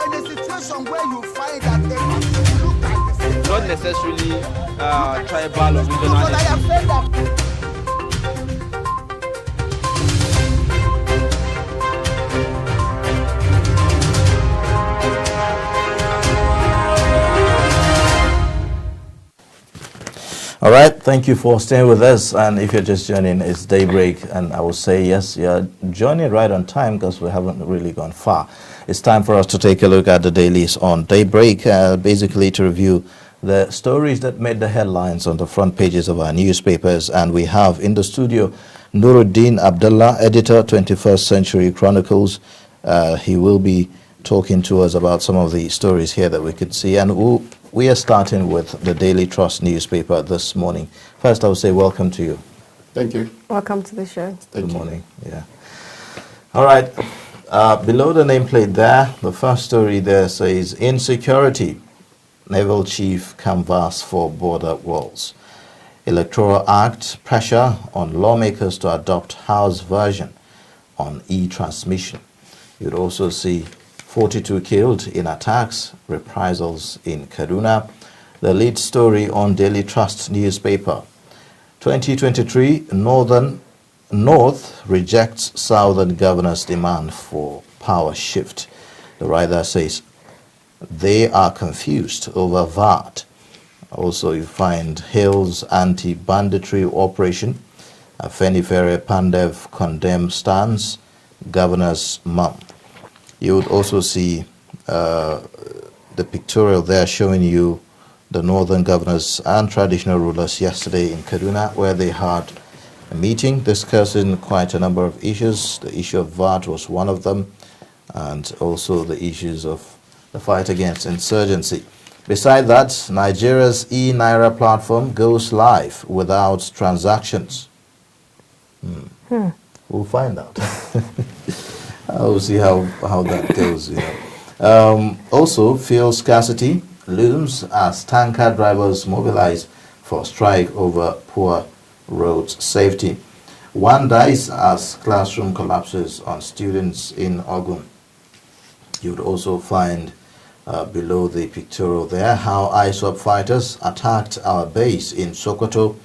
in a situation where you find that they look like the same, not necessarily tribal or regional. but I have said that. All right, thank you for staying with us. And if you're just joining, it's Daybreak. And I will say, yes, you're joining right on time because we haven't really gone far. It's time for us to take a look at the dailies on Daybreak, basically to review the stories that made the headlines on the front pages of our newspapers. And we have in the studio Nurudeen Abdallaeditor, 21st Century Chronicles. He will be talking to us about some of the stories here that we could see. And we are starting with the Daily Trust newspaper this morning. First, I would say welcome to you. Thank you. Welcome to the show. Good morning. Yeah. All right. Below the nameplate there, the first story there says, Insecurity. Naval Chief canvass for border walls. Electoral Act pressure on lawmakers to adopt House version on e-transmission. You'd also see 42 killed in attacks, reprisals in Kaduna. The lead story on Daily Trust newspaper. 2023, North rejects Southern governor's demand for power shift. The writer says they are confused over VAT. Also, you find Hill's anti-banditry operation. Afenifere Pandev condemns stance, governor's month. You would also see the pictorial there showing you the northern governors and traditional rulers yesterday in Kaduna, where they had a meeting discussing quite a number of issues. The issue of VAT was one of them, and also the issues of the fight against insurgency. Beside that, Nigeria's e-Naira platform goes live without transactions. We'll find out. I'll see how that goes. Also, fuel scarcity looms as tanker drivers mobilize for strike over poor road safety. One dies as classroom collapses on students in Ogun. You'd also find below the pictorial there how ISWAP fighters attacked our base in Sokoto.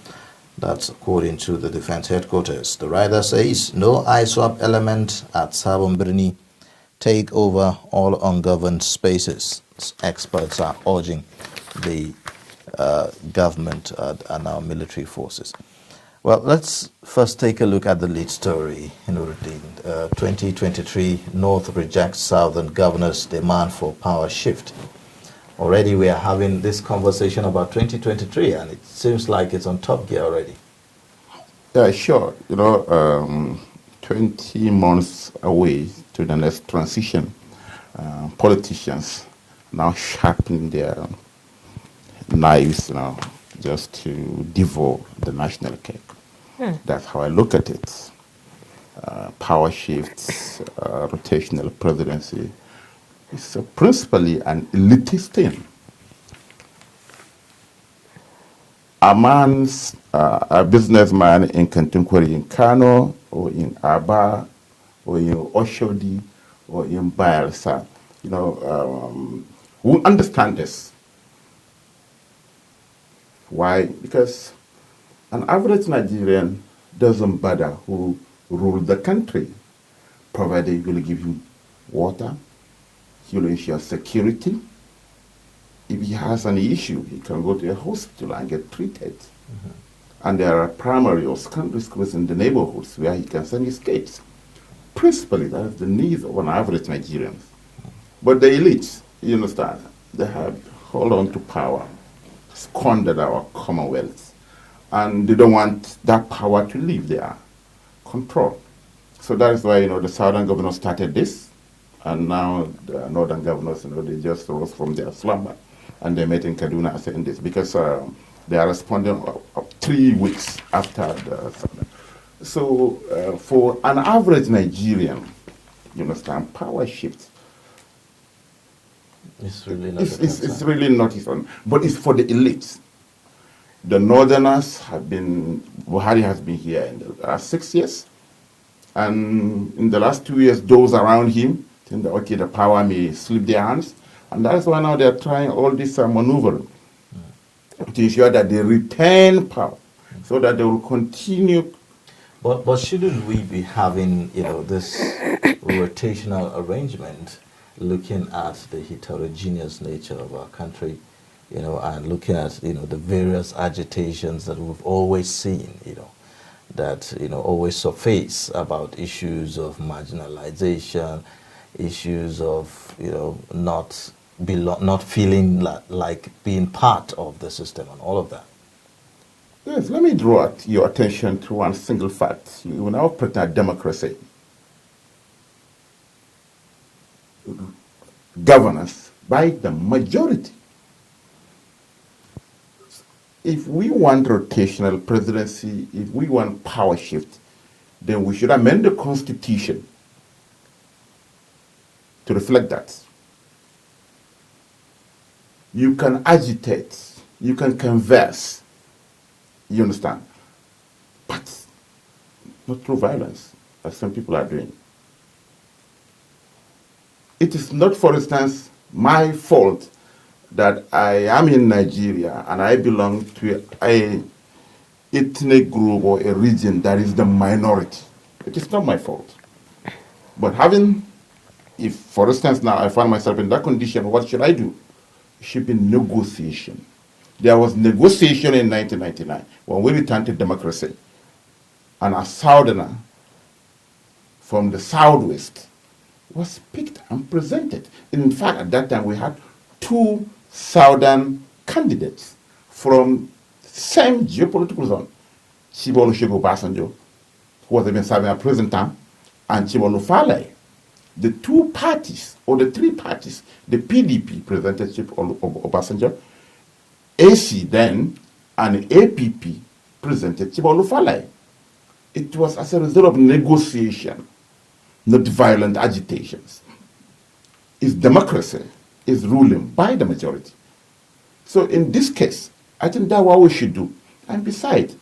That's according to the defense headquarters. The writer says no ISWAP element at Sabon Birni take over all ungoverned spaces. Experts are urging the government and our military forces. Well, let's first take a look at the lead story in Nurudeen. 2023, North rejects Southern governor's demand for power shift. Already we are having this conversation about 2023, and it seems like it's on top gear already. Yeah, sure. 20 months away to the next transition, politicians now sharpen their knives now just to devour the national cake. That's how I look at it. Power shifts, rotational presidency. It's principally an elitist thing. A businessman in contemporary in Kano, or in Aba, or in Oshodi, or in Bayelsa, who understand this. Why? Because an average Nigerian doesn't bother who rule the country, provided he will give you water, he will ensure security. If he has an issue, he can go to a hospital and get treated. And there are primary or secondary schools in the neighborhoods where he can send his kids. Principally, that is the needs of an average Nigerian. But the elites, you understand, they have hold on to power, squandered our commonwealth, and they don't want that power to leave their control. So that is why, the southern governors started this, and now the northern governors, they just rose from their slumber, and they met in Kaduna saying this, because they are responding 3 weeks after the. So for an average Nigerian, you understand, power shifts. It's really not. It's really not his own, but it's for the elites. The northerners have been. Buhari has been here in the last 6 years, and in the last 2 years, those around him think that, okay, the power may slip their hands. And that's why now they're trying all this maneuver to ensure that they retain power so that they will continue. But shouldn't we be having, this rotational arrangement, looking at the heterogeneous nature of our country, and looking at, the various agitations that we've always seen, that, always surface about issues of marginalization, issues of, not feeling like being part of the system and all of that. Yes, let me draw your attention to one single fact. You now pretend democracy, governance by the majority. If we want rotational presidency, if we want power shift, then we should amend the Constitution to reflect that. You can agitate, you can converse, you understand, but not through violence, as some people are doing. It is not, for instance, my fault that I am in Nigeria and I belong to a ethnic group or a region that is the minority. It is not my fault. But if, for instance, now I find myself in that condition, what should I do? It should be negotiation. There was negotiation in 1999 when we returned to democracy. And a southerner from the southwest was picked and presented. In fact, at that time, we had two southern candidates from the same geopolitical zone. Chibo Olusegun Obasanjo, who was even serving a prison term, and Chibo Olufalaye. The two parties, or the three parties, the PDP presented Chibo Obasanjo, AC then, and APP presented Chibo Olufalaye. It was as a result of negotiation, not violent agitations. It's democracy is ruling by the majority. So in this case, I think that's what we should do. And besides,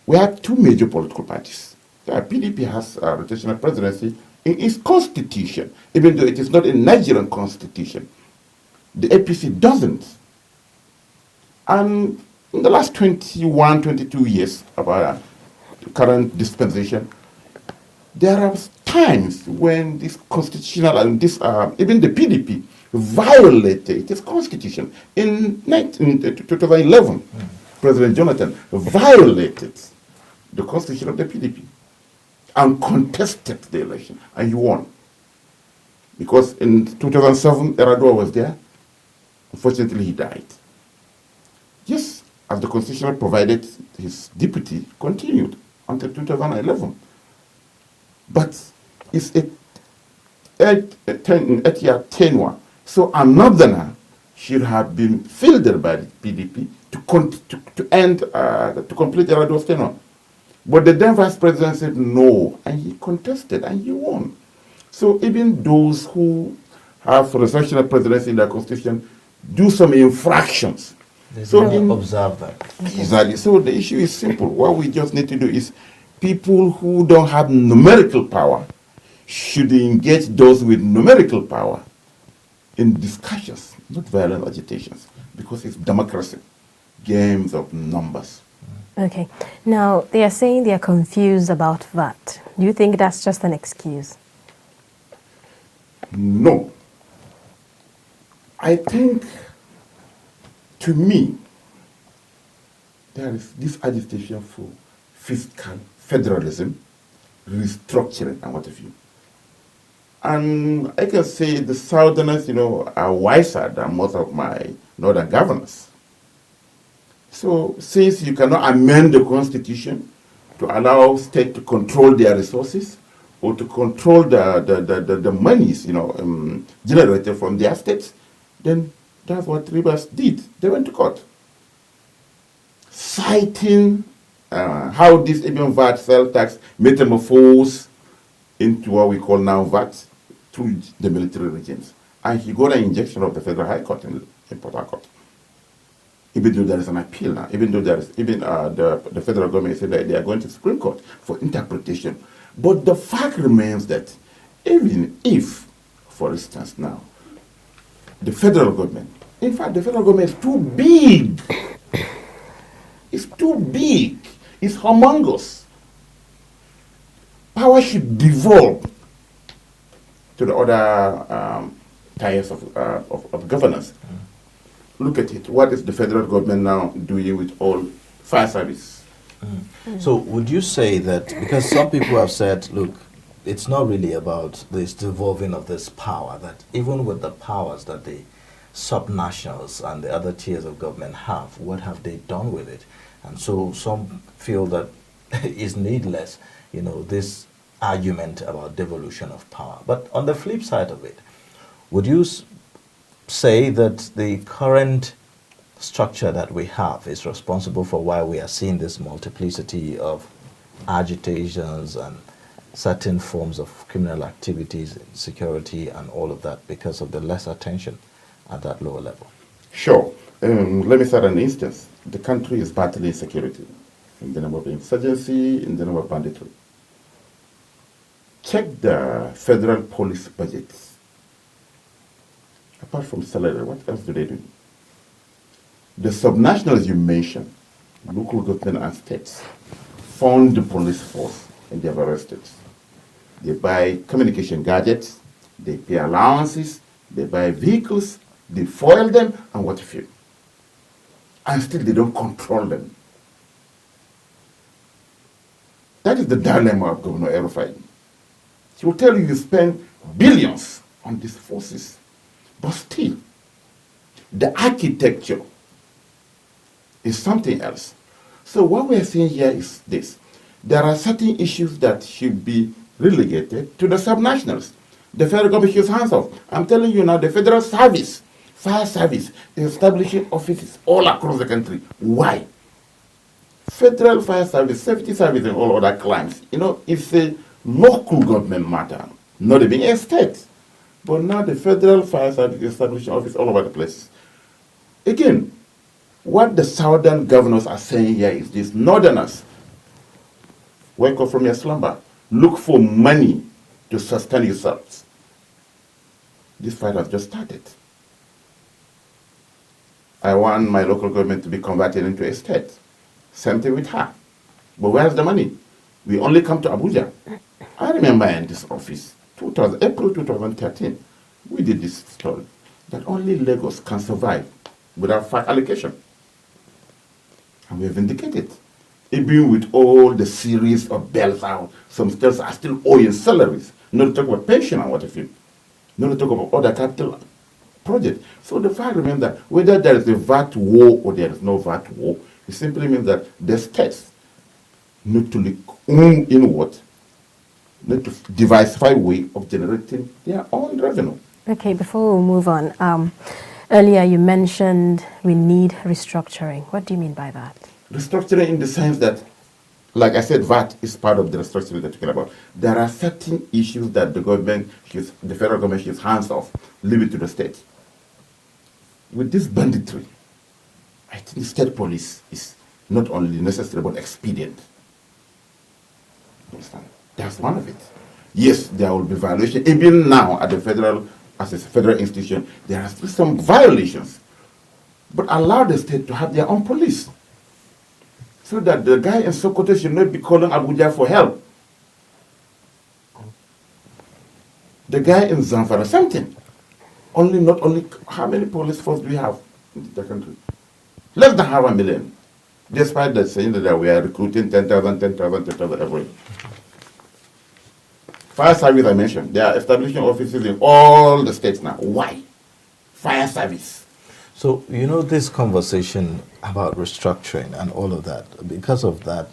we have two major political parties. The PDP has a rotational presidency in its constitution, even though it is not a Nigerian constitution. The APC doesn't. And in the last 21, 22 years of our current dispensation, there are times when this constitutional and this, even the PDP violated its constitution. In 2011, President Jonathan violated the constitution of the PDP and contested the election, and he won. Because in 2007, Eradua was there. Unfortunately, he died. Yes, as the constitution provided, his deputy continued until 2011. But it's a 8-year tenure. So a northerner should have been fielded by the PDP to complete Eradua's tenure. But the then vice president said no, and he contested, and he won. So even those who have rotational presidency in their constitution do some infractions. So observe that. Exactly. So the issue is simple. What we just need to do is people who don't have numerical power should engage those with numerical power in discussions, not violent agitations, because it's democracy, games of numbers. Okay. Now, they are saying they are confused about VAT. Do you think that's just an excuse? No. I think, to me, there is this agitation for fiscal federalism, restructuring, and what have you. And I can say the Southerners, are wiser than most of my Northern governors. So since you cannot amend the Constitution to allow state to control their resources or to control the monies, generated from their states, then that's what Rivers did. They went to court, citing how this even VAT sales tax metamorphosed into what we call now VAT through the military regimes. And he got an injection of the Federal High Court in Port Harcourt. Even though there is an appeal now, even though there is, the federal government said that they are going to the Supreme Court for interpretation. But the fact remains that Even if, for instance now, the federal government, in fact, the federal government is too big. It's too big. It's humongous. Power should devolve to the other tiers of governance. Look at it. What is the federal government now doing with all fire service? So would you say that, because some people have said, look, it's not really about this devolving of this power, that even with the powers that the subnationals and the other tiers of government have, what have they done with it? And so some feel that it's needless, this argument about devolution of power. But on the flip side of it, would you say that the current structure that we have is responsible for why we are seeing this multiplicity of agitations and certain forms of criminal activities, security and all of that, because of the less attention at that lower level? Sure. Let me start an instance. The country is battling security in the name of insurgency, in the name of banditry. Check the federal police budgets. Apart from salary, what else do they do? The subnationals you mentioned, local government and states, fund the police force in their various states. They buy communication gadgets, they pay allowances, they buy vehicles, they foil them, and what have you. And still they don't control them. That is the dilemma of Governor Erufai. He will tell you spend billions on these forces, but still, the architecture is something else. So what we are saying here is this. There are certain issues that should be relegated to the subnationals. The federal government should hands off. I'm telling you now, the federal service, fire service, is establishing offices all across the country. Why? Federal fire service, safety service, and all other crimes, it's a local government matter, not even a state. But now the federal fire service is establishing offices all over the place. Again, what the southern governors are saying here is this: northerners, wake up from your slumber, look for money to sustain yourselves. This fight has just started. I want my local government to be converted into a state. Same thing with her. But where's the money? We only come to Abuja. I remember in this office, April 2013, we did this story, that only Lagos can survive without fire allocation. And we have indicated. Even with all the series of bells out, some states are still owing salaries. Not to talk about pension and what have you. Not to talk about other capital projects. So the fact remains that whether there is a VAT war or there is no VAT war, it simply means that the states need to look inward, need to diversify way of generating their own revenue. Okay, before we move on, earlier you mentioned we need restructuring. What do you mean by that? Restructuring in the sense that, like I said, VAT is part of the restructuring that you're talking about. There are certain issues that the federal government should hands off, leave it to the state. With this banditry, I think state police is not only necessary but expedient. Understand? That's one of it. Yes, there will be violation. Even now at the federal, as a federal institution, there are still some violations. But allow the state to have their own police, so that the guy in Sokoto should not be calling Abuja for help. The guy in Zamfara, something. Not only, how many police force do we have in the country? Less than 500,000. Despite the saying that we are recruiting 10,000 every year. Fire service, I mentioned, they are establishing offices in all the states now. Why? Fire service. So, this conversation about restructuring and all of that, because of that,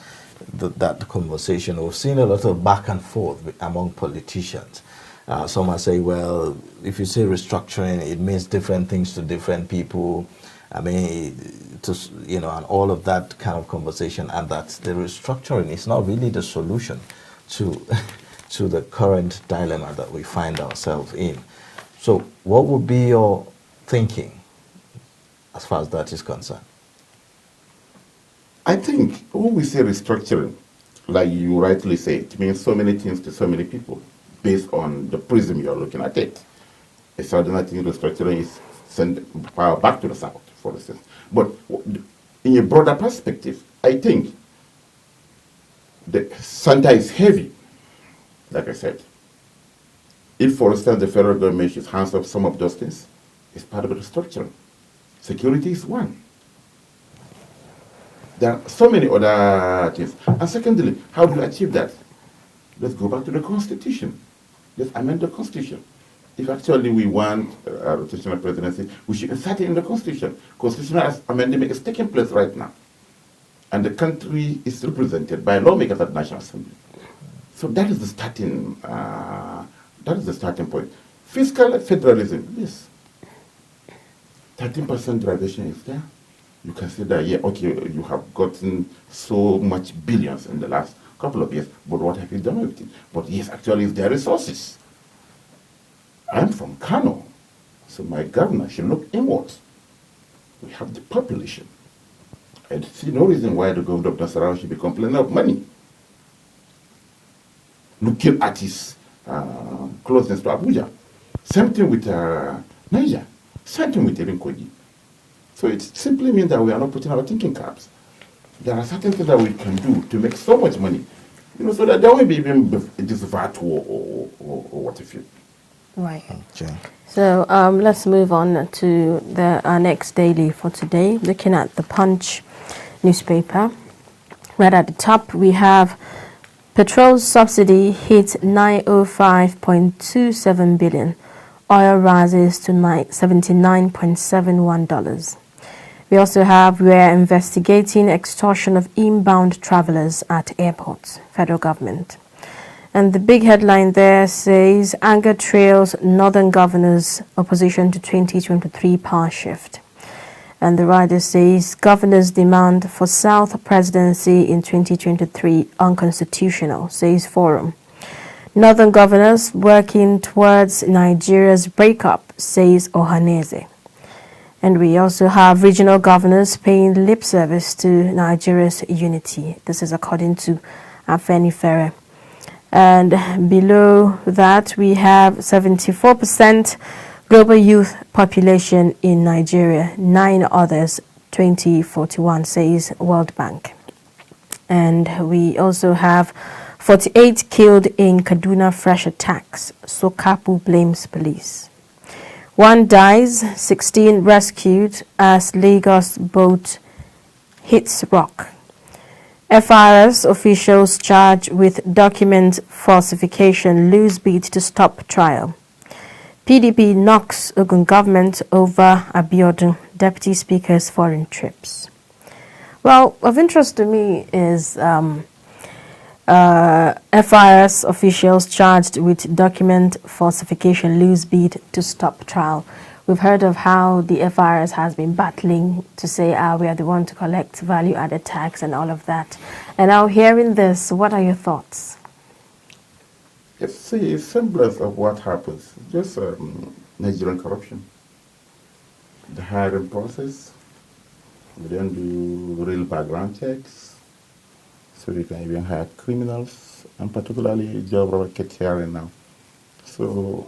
that conversation, we've seen a lot of back and forth among politicians. Some are saying, well, if you say restructuring, it means different things to different people. I mean, and all of that kind of conversation, and that the restructuring is not really the solution to to the current dilemma that we find ourselves in. So what would be your thinking as far as that is concerned? I think when we say restructuring, like you rightly say, it means so many things to so many people. based on the prism you're looking at it. A southern thing restructuring is send power back to the south, for instance. But in a broader perspective, I think the center is heavy, like I said. If, for instance, the federal government should hands off some of those things, it's part of the restructuring. Security is one. There are so many other things. And secondly, how do you achieve that? Let's go back to the Constitution. Let's amend the Constitution. If actually we want a rotational presidency, we should insert it in the Constitution. Constitutional amendment is taking place right now. And the country is represented by lawmakers at the National Assembly. So that is the starting point. Fiscal federalism, yes. 13% derivation is there. You can say that, yeah, okay, you have gotten so much billions in the last couple of years, but what have you done with it? But yes, actually, it's their resources. I'm from Kano, so my governor should look inwards. We have the population. I see no reason why the governor of Nasarawa should be complaining of money. Looking at his closeness to Abuja. Same thing with Niger. Same thing with Erin. So it simply means that we are not putting our thinking caps. There are certain things that we can do to make so much money, so that there won't be even this VAT or what have you. Right. Okay. So let's move on to our next daily for today, looking at the Punch newspaper. Right at the top, we have petrol subsidy hits 905.27 billion. Oil rises to $79.71. We also have, we're investigating extortion of inbound travelers at airports, federal government. And the big headline there says, anger trails Northern governors' opposition to 2023 power shift. And the rider says, governors' demand for South presidency in 2023 unconstitutional, says Forum. Northern governors working towards Nigeria's breakup, says Ohaneze. And we also have regional governors paying lip service to Nigeria's unity. This is according to Afenifere. And below that, we have 74% global youth population in Nigeria, 9 others, 2041, says World Bank. And we also have 48 killed in Kaduna fresh attacks. Sokapu blames police. 1 dies, 16 rescued as Lagos boat hits rock. FRS officials charged with document falsification lose bid to stop trial. PDP knocks Ogun government over Abiodun, Deputy Speaker's foreign trips. Well, of interest to me is FRS officials charged with document falsification lose bid to stop trial. We've heard of how the FRS has been battling to say, we are the one to collect value-added tax and all of that. And now hearing this, what are your thoughts? It's a semblance of what happens. Just Nigerian corruption. The hiring process. We don't do real background checks. So we can even hire criminals, and particularly Job Robert Kettiari now. So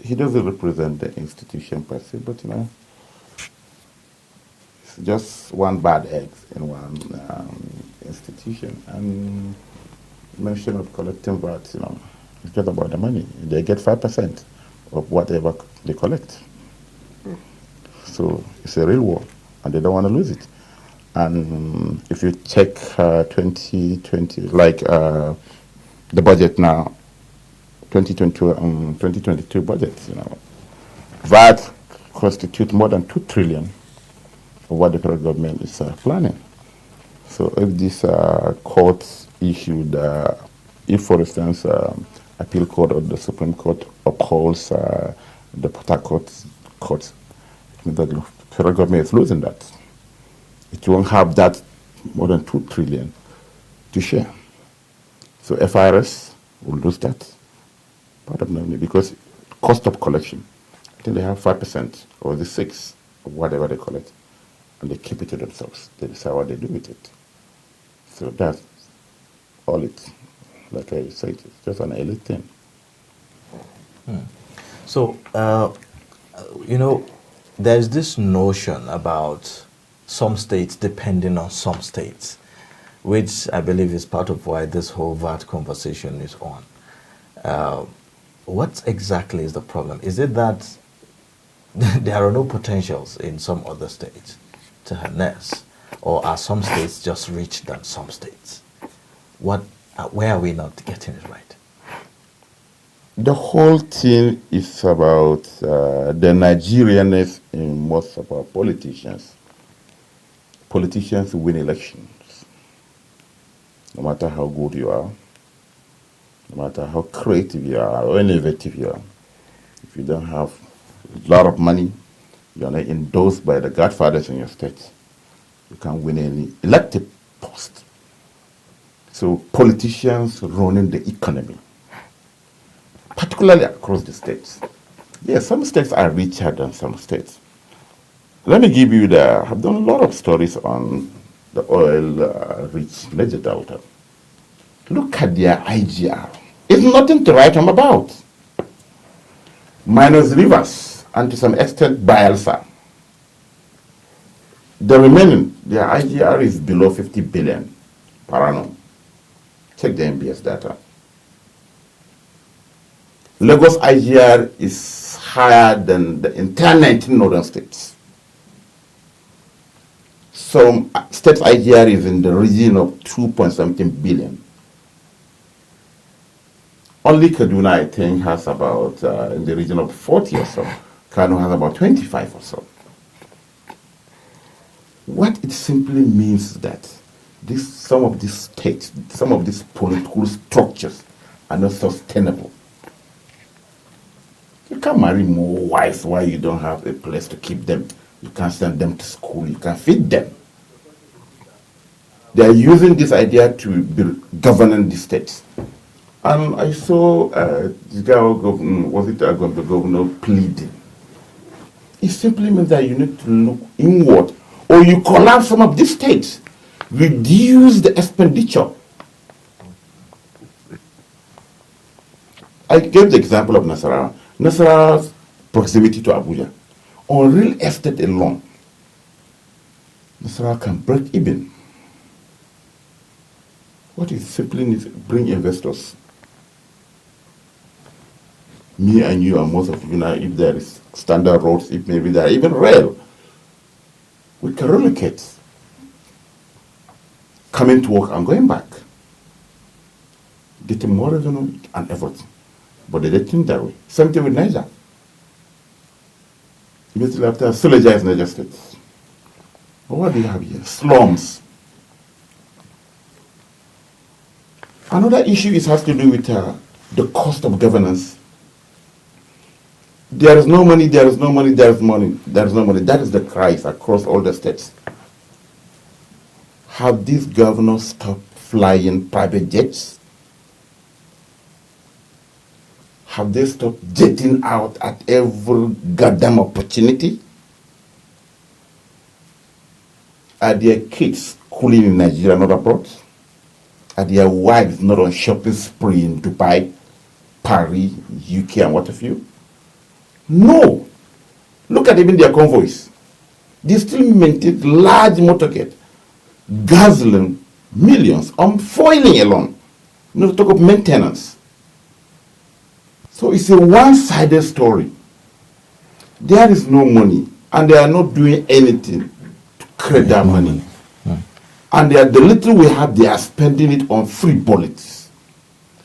he doesn't represent the institution per se, but it's just one bad egg in one institution. And mention of collecting VAT, it's just about the money. They get 5% of whatever they collect. So it's a real war, and they don't want to lose it. And if you check 2020, like the budget now, 2022 budget, VAT constitutes more than 2 trillion of what the federal government is planning. So if this court issued, if for instance, appeal court or the Supreme Court upholds the Port Harcourt court, the federal government is losing that. It won't have that more than 2 trillion to share. So FRS will lose that part of money because cost of collection. I think they have 5% or the 6% of whatever they collect, and they keep it to themselves. They decide what they do with it. So that's all it. Like I said, it's just an elite thing. So, there's this notion about some states depending on some states, which I believe is part of why this whole VAT conversation is on. What exactly is the problem? Is it that there are no potentials in some other states to harness, or are some states just richer than some states? Where are we not getting it right? The whole thing is about the Nigerianness in most of our politicians. Politicians win elections. No matter how good you are, no matter how creative you are or innovative you are, if you don't have a lot of money, you're not endorsed by the godfathers in your state, you can't win any elected post. So politicians running the economy, particularly across the states. Yes, some states are richer than some states. Let me give you I've done a lot of stories on the oil-rich Niger Delta. Look at their IGR. It's nothing to write home about. Minus rivers and to some extent Bayelsa. The remaining, their IGR is below 50 billion per annum. Check the MBS data. Lagos IGR is higher than the entire 19 northern states. Some states IGR is in the region of 2.something billion. Only Kaduna, I think, has about in the region of 40 or so. Kano has about 25 or so. What it simply means is that some of these states, some of these political structures are not sustainable. You can't marry more wives while you don't have a place to keep them. You can't send them to school. You can't feed them. They are using this idea to be governing the states. And I saw the governor pleading. It simply means that you need to look inward, or you collapse some of these states, reduce the expenditure. I gave the example of Nasarawa. Nasarawa's proximity to Abuja. On real estate alone, Nasarawa can break even. What it simply needs to bring investors. Me and you and most of you now, if there is standard roads, if maybe there are even rail, we can relocate. Coming to work and going back. Getting more revenue and everything. But they didn't think that way. Same thing with Niger. Immediately after, Suleja is Niger State. But what do you have here? Slums. Another issue has to do with the cost of governance. There is no money, there is no money, there is money, there is no money. That is the cries across all the states. Have these governors stopped flying private jets? Have they stopped jetting out at every goddamn opportunity? Are their kids schooling in Nigeria, not abroad? Are their wives not on shopping spree in Dubai, Paris, UK, and what have you? No. Look at even their convoys. They still maintain large motorcade, guzzling millions on foiling alone. Not to talk of maintenance. So it's a one-sided story. There is no money, and they are not doing anything to create that money. And the little we have, they are spending it on free bullets.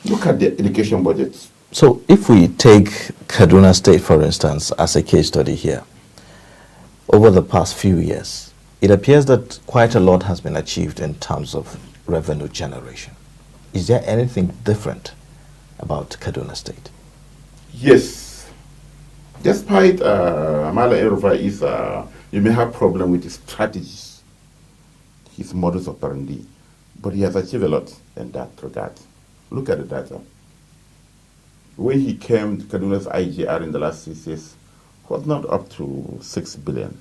Look at the education budgets. So if we take Kaduna State, for instance, as a case study here, over the past few years, it appears that quite a lot has been achieved in terms of revenue generation. Is there anything different about Kaduna State? Yes. Despite Amala Erova you may have problem with his strategies, his modus operandi, but he has achieved a lot in that regard. Look at the data. When he came to Kaduna's IGR in the last 6 years, was not up to 6 billion.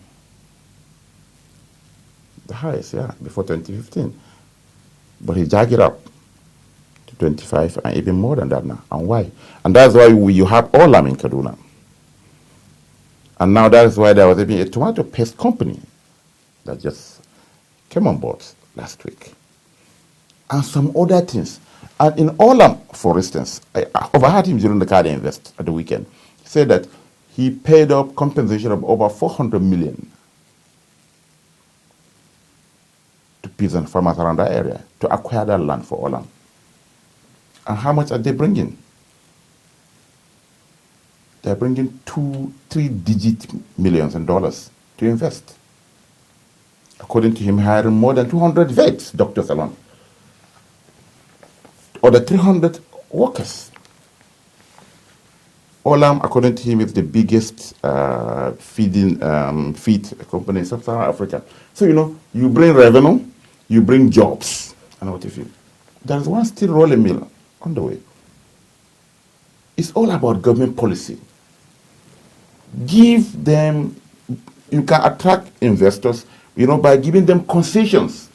The highest, yeah, before 2015. But he jacked it up to 25, and even more than that now. And why? And that's why you have Olam in Kaduna. And now that is why there was even a tomato paste company that just came on board last week. And some other things. And in Olam, for instance, I overheard him during the Card Invest at the weekend. He said that he paid up compensation of over 400 million to peasant farmers around that area to acquire that land for Olam. And how much are they bringing? They're bringing 2-3-digit millions in dollars to invest. According to him, hiring more than 200 vets, doctors alone, or the 300 workers. Olam, according to him, is the biggest feed company in Sub-Saharan Africa. So, you bring revenue, you bring jobs. And what if you? There's one steel rolling mill on the way. It's all about government policy. Give them, you can attract investors, by giving them concessions.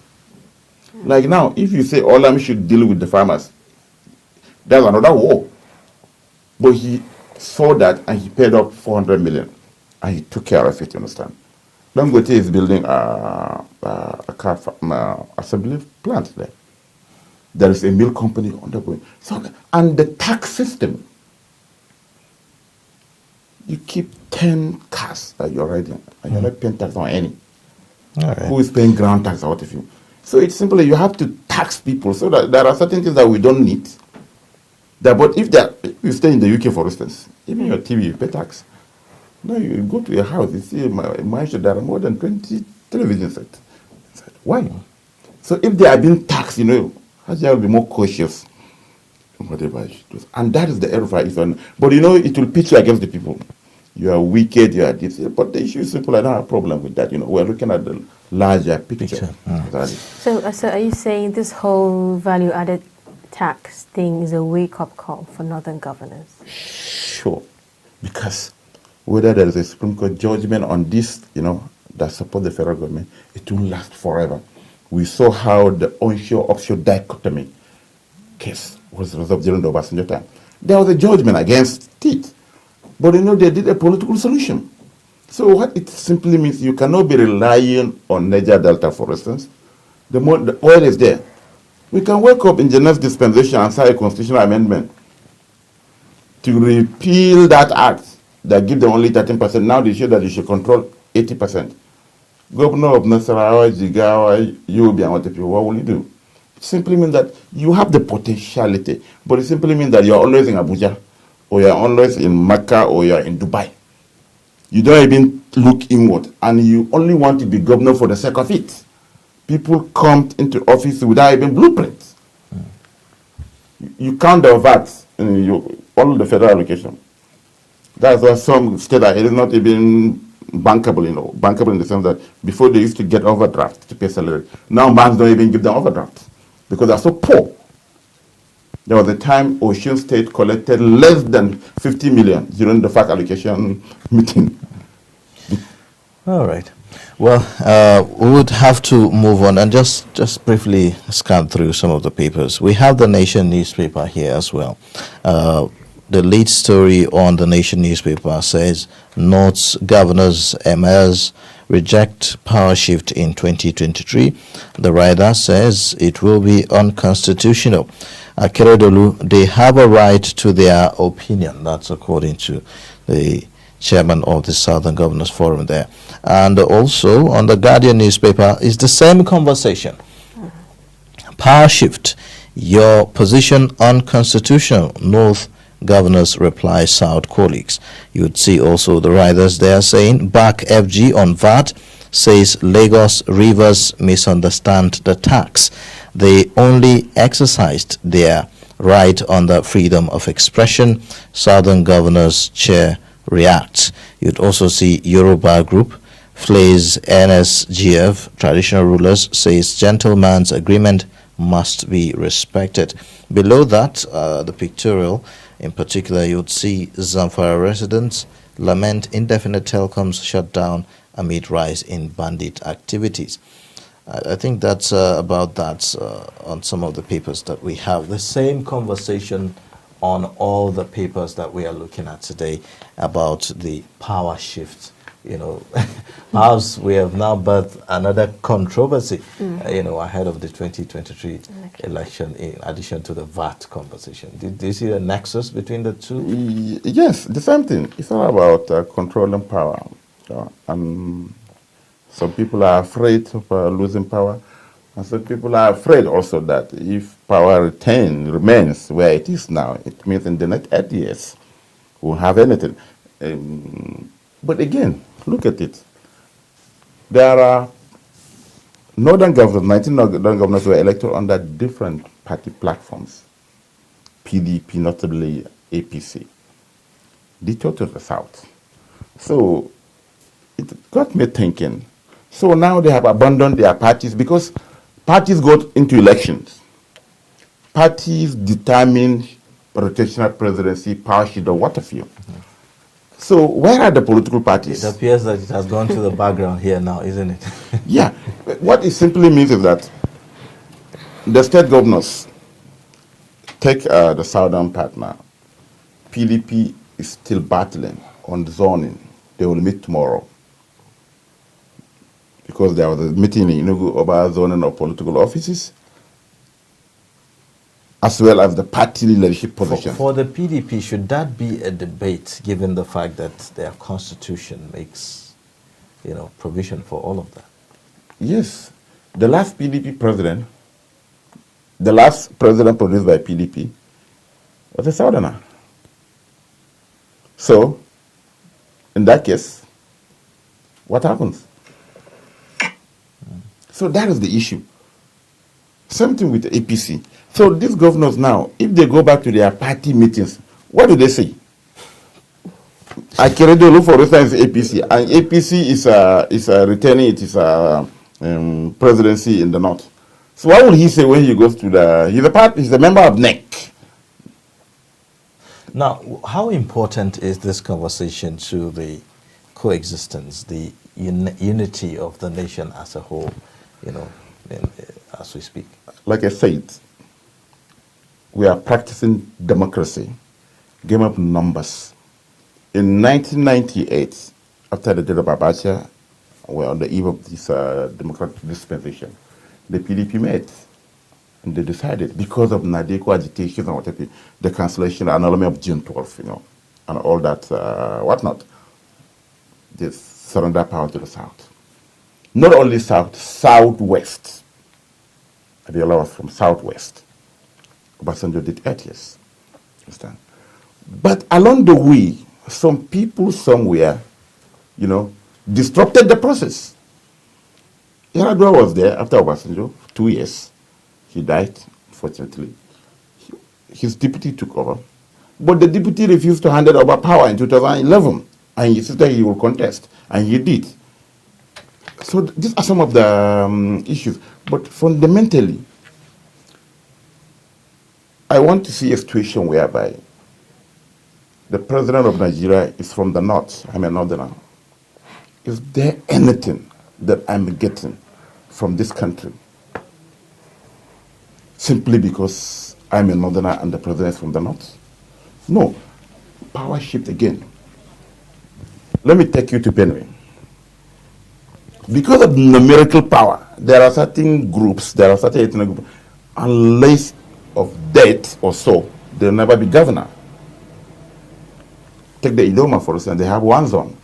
Like now, if you say Olam should deal with the farmers, there's another war. But he saw that and he paid up 400 million and he took care of it, you understand? Dangote is building a car assembly plant there. There is a mill company undergoing. So, and the tax system, you keep 10 cars that you're riding and you're not paying tax on any. All right. Who is paying ground tax or what if you? So it's simply you have to tax people so that there are certain things that we don't need. But if you stay in the UK, for instance, even your TV, you pay tax. Now you go to your house, you see there are more than 20 television sets. Why? So if they are being taxed, you will be more cautious in whatever you do. And that is the error for Islam. But it will pitch you against the people. You are wicked, you are this. But the issue is simple. I don't have a problem with that. We're looking at the larger picture. So are you saying this whole value-added tax thing is a wake-up call for northern governors? Sure. Because whether there is a Supreme Court judgment on this, that support the federal government, it won't last forever. We saw how the onshore-offshore dichotomy case was resolved during the Obasanjo time. There was a judgment against it. But they did a political solution. So what it simply means, you cannot be relying on Niger Delta, for instance. The oil is there. We can wake up in the next dispensation and sign a constitutional amendment to repeal that act that gives them only 13%. Now they show that they should control 80%. Governor of Nasarawa, Jigawa, Yobe, and what will you do? It simply means that you have the potentiality, but it simply means that you're always in Abuja, or you're always in Mecca, or you're in Dubai. You don't even look inward, and you only want to be governor for the sake of it. People come into office without even blueprints. You count the VAT in all the federal allocation. That's why some state that it is not even bankable, bankable in the sense that before they used to get overdraft to pay salary. Now banks don't even give them overdraft because they're so poor. There was a time Ocean State collected less than 50 million during the FAC allocation meeting. All right. Well, we would have to move on and just briefly scan through some of the papers. We have the Nation newspaper here as well. The lead story on the Nation newspaper says North's governors, emirs reject power shift in 2023. The writer says it will be unconstitutional. Akeredolu, they have a right to their opinion. That's according to the chairman of the Southern Governors Forum there. And also on the Guardian newspaper is the same conversation. Power shift, your position unconstitutional. North governors reply South colleagues. You would see also the writers there saying back FG on VAT, says Lagos Rivers misunderstand the tax. They only exercised their right under freedom of expression. Southern Governors Chair reacts. You'd also see Yoruba Group flays NSGF. Traditional rulers says gentleman's agreement must be respected. Below that, the pictorial in particular, you'd see Zamfara residents lament indefinite telecoms shutdown amid rise in bandit activities. I think that's about that on some of the papers that we have. The same conversation on all the papers that we are looking at today about the power shift. You know, perhaps we have now birthed another controversy, you know, ahead of the 2023 election, in addition to the VAT conversation. Do you see a nexus between the two? Yes, the same thing. It's all about controlling power. And some people are afraid of losing power, and some people are afraid also that if power remains where it is now, it means in the next 8 years we won't have anything. But again, look at it. There are northern governors, 19 northern governors were elected under different party platforms. PDP, notably APC. They took to the south. So it got me thinking. So now they have abandoned their parties because parties got into elections. Parties determine rotational presidency, power shift, or what have you. So where are the political parties? It appears that it has gone to the background here now, isn't it? Yeah. What it simply means is that the state governors take the southern part now. PDP is still battling on zoning. They will meet tomorrow, because there was a meeting in Enugu about zoning of political offices, as well as the party leadership position. For the PDP, should that be a debate, given the fact that their constitution makes, you know, provision for all of that? Yes. The last PDP president, the last president produced by PDP, was a southerner. So, in that case, what happens? So that is the issue. Same thing with the APC. So these governors now, if they go back to their party meetings, what do they say? Akeredolu, for instance, is APC, and APC is retaining its presidency in the north. So what will he say when he goes to the? He's a member of NEC. Now, how important is this conversation to the coexistence, the unity of the nation as a whole, you know, as we speak? Like I said, we are practicing democracy, game of numbers. In 1998, after the death of Abacha, we're on the eve of this democratic dispensation, the PDP met and they decided, because of Nadeko agitation and whatever, the cancellation, annulment of June 12th, you know, and all that, whatnot, they surrender power to the South. Not only South, Southwest. Abiola was from Southwest. Obasanjo did 8 years. Understand? But along the way, some people somewhere, you know, disrupted the process. Yaradua was there after Obasanjo, 2 years. He died, unfortunately. His deputy took over. But the deputy refused to hand over power in 2011. And he said that he will contest. And he did. So these are some of the issues. But fundamentally, I want to see a situation whereby the president of Nigeria is from the north. I'm a northerner. Is there anything that I'm getting from this country simply because I'm a northerner and the president is from the north? No. Power shift again. Let me take you to Benue. Because of numerical power, there are certain groups, there are certain ethnic groups, unless of death or so, they'll never be governor. Take the Idoma, for instance, they have one zone.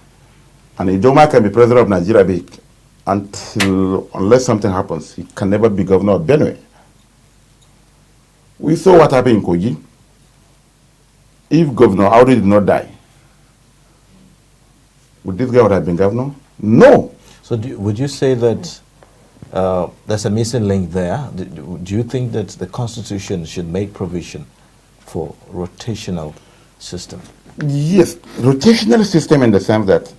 And Idoma can be president of Nigeria unless something happens, he can never be governor of Benue. We saw what happened in Kogi. If Governor Audi did not die, would this guy would have been governor? No. So would you say that there's a missing link there? Do you think that the Constitution should make provision for rotational system? Yes, rotational system in the sense that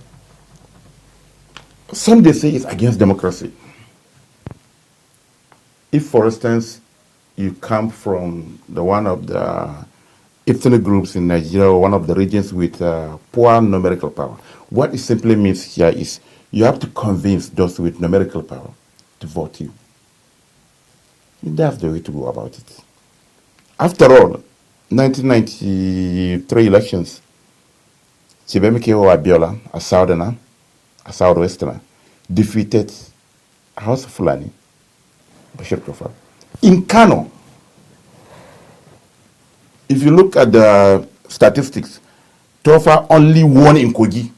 some they say it's against democracy. If, for instance, you come from one of the ethnic groups in Nigeria or one of the regions with poor numerical power, what it simply means here is you have to convince those with numerical power to vote you. That's the way to go about it. After all, 1993 elections, Chibemike Abiola, a southerner, a southwesterner, defeated House of Fulani, Bashir Tofa. In Kano, if you look at the statistics, Tofa only won in Kogi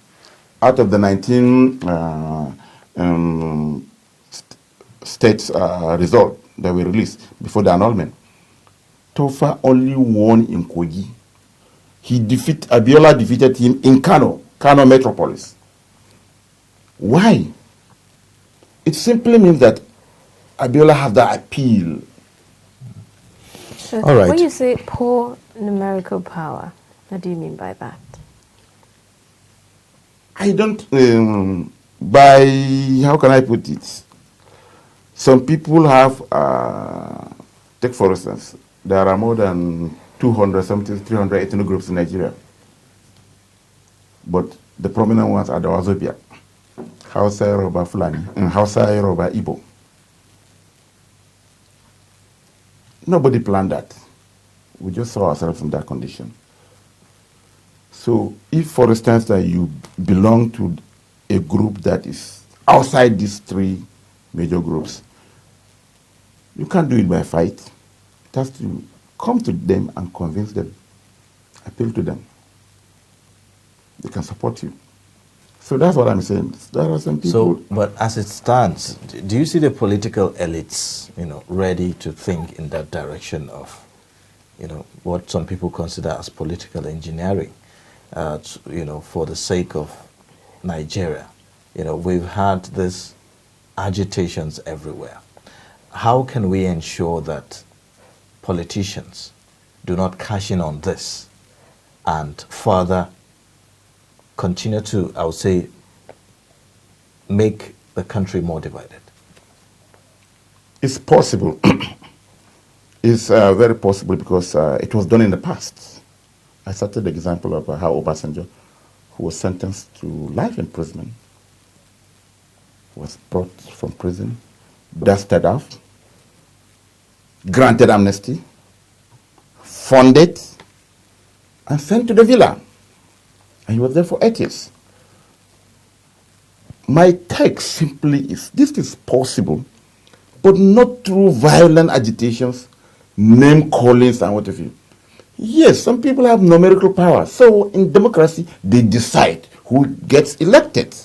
out of the 19 states result that were released before the annulment. Tofa only won in Kogi. Abiola defeated him in Kano metropolis. Why? It simply means that Abiola has the appeal. So All right. when you say poor numerical power, what do you mean by that? I don't, how can I put it? Some people have, take for instance, there are more than 270, 300 ethnic groups in Nigeria. But the prominent ones are the Wazobia, Hausa, Yoruba, Fulani, and Hausa, Yoruba, Igbo. Nobody planned that. We just saw ourselves in that condition. So if, for instance, that you belong to a group that is outside these three major groups, you can't do it by fight. It has to come to them and convince them, appeal to them. They can support you. So that's what I'm saying. There are some people. So, but as it stands, do you see the political elites, ready to think in that direction of, what some people consider as political engineering, for the sake of Nigeria? We've had these agitations everywhere. How can we ensure that politicians do not cash in on this and further continue to, I would say, make the country more divided? It's possible. It's very possible because it was done in the past. I cited the example of how Obasanjo, who was sentenced to life imprisonment, was brought from prison, dusted off, granted amnesty, funded, and sent to the villa. And he was there for 8 years. My take simply is, this is possible, but not through violent agitations, name callings, and what have you. Yes, some people have numerical power. So in democracy, they decide who gets elected.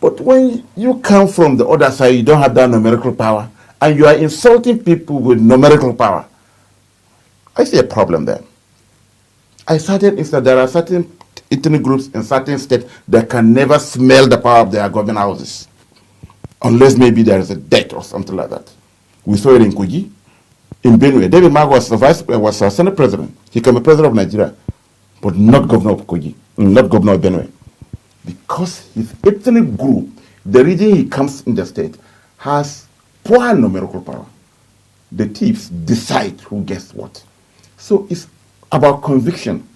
But when you come from the other side, you don't have that numerical power, and you are insulting people with numerical power, I see a problem there. I started is that there are certain ethnic groups in certain states that can never smell the power of their government houses, unless maybe there is a death or something like that. We saw it in Kogi, in Benue. David Mark was a Senate president. He became a president of Nigeria, but not governor of Kogi, not governor of Benue. Because his ethnic group, the region he comes in the state, has poor numerical power. The thieves decide who gets what. So it's about conviction.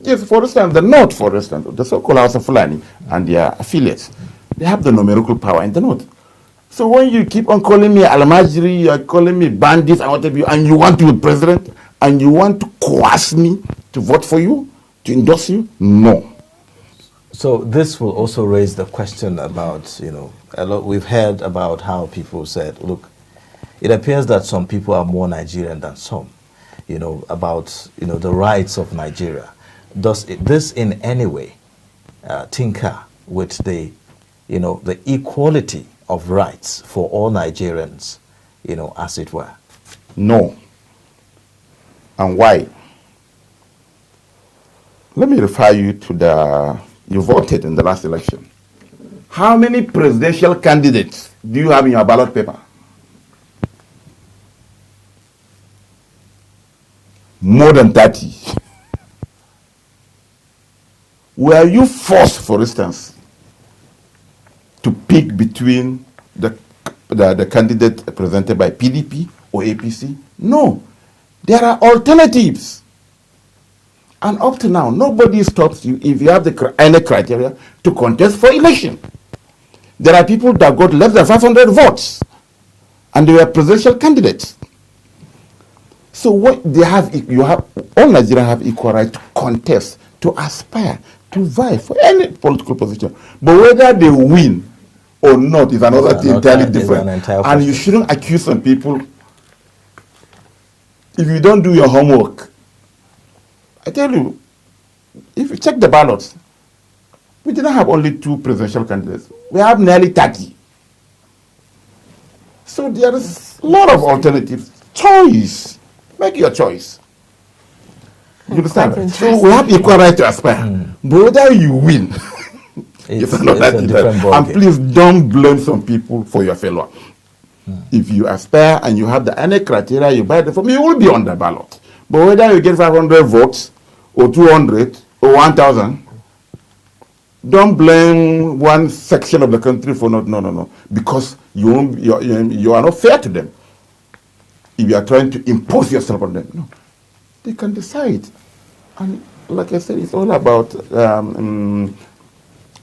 Yes, for instance, the North, for instance, the so-called House of Fulani and their affiliates, they have the numerical power in the North. So when you keep on calling me Al-Majri, you are calling me bandits and whatever, and you want to be president, and you want to coerce me to vote for you, to endorse you, no. So this will also raise the question about, we've heard about how people said, look, it appears that some people are more Nigerian than some, about, the rights of Nigeria. Does this in any way tinker with the, the equality of rights for all Nigerians, as it were? No. And why? Let me refer you to you voted in the last election. How many presidential candidates do you have in your ballot paper? More than 30. Were you forced, for instance, to pick between the candidate presented by PDP or APC? No. There are alternatives. And up to now, nobody stops you if you have any criteria to contest for election. There are people that got less than 500 votes. and they were presidential candidates. So what they have, all Nigerians have equal right to contest, to aspire, to vie for any political position. But whether they win or not is another thing entirely different. And you shouldn't accuse some people if you don't do your homework. I tell you, if you check the ballots, we didn't have only 2 presidential candidates. We have nearly 30. So there is a lot of alternatives. Choice. Make your choice. You understand? So we have equal right to aspire. But whether you win, it's another different ballgame. And please don't blame some people for your failure. If you aspire and you have the any criteria you buy the form, you will be on the ballot. But whether you get 500 votes or 200 or 1,000, don't blame one section of the country for not. No. Because you are not fair to them. If you are trying to impose yourself on them, no, they can decide. And like I said, it's all about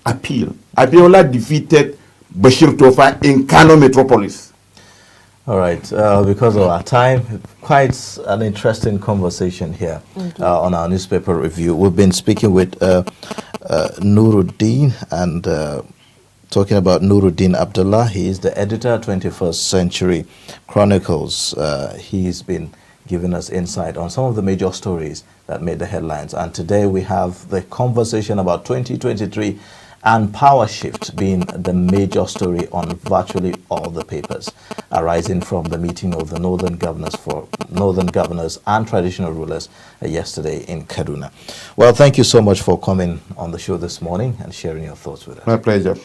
appeal. Abiola defeated Bashir Tofa in Kano metropolis. All right, because of our time, quite an interesting conversation here on our newspaper review. We've been speaking with Nurudeen and talking about Nurudeen Abdallah. He is the editor, 21st Century Chronicles. He's been giving us insight on some of the major stories that made the headlines. And today we have the conversation about 2023 and power shift being the major story on virtually all the papers, arising from the meeting of the Northern Governors and traditional rulers yesterday in Kaduna. Well, thank you so much for coming on the show this morning and sharing your thoughts with us. My pleasure.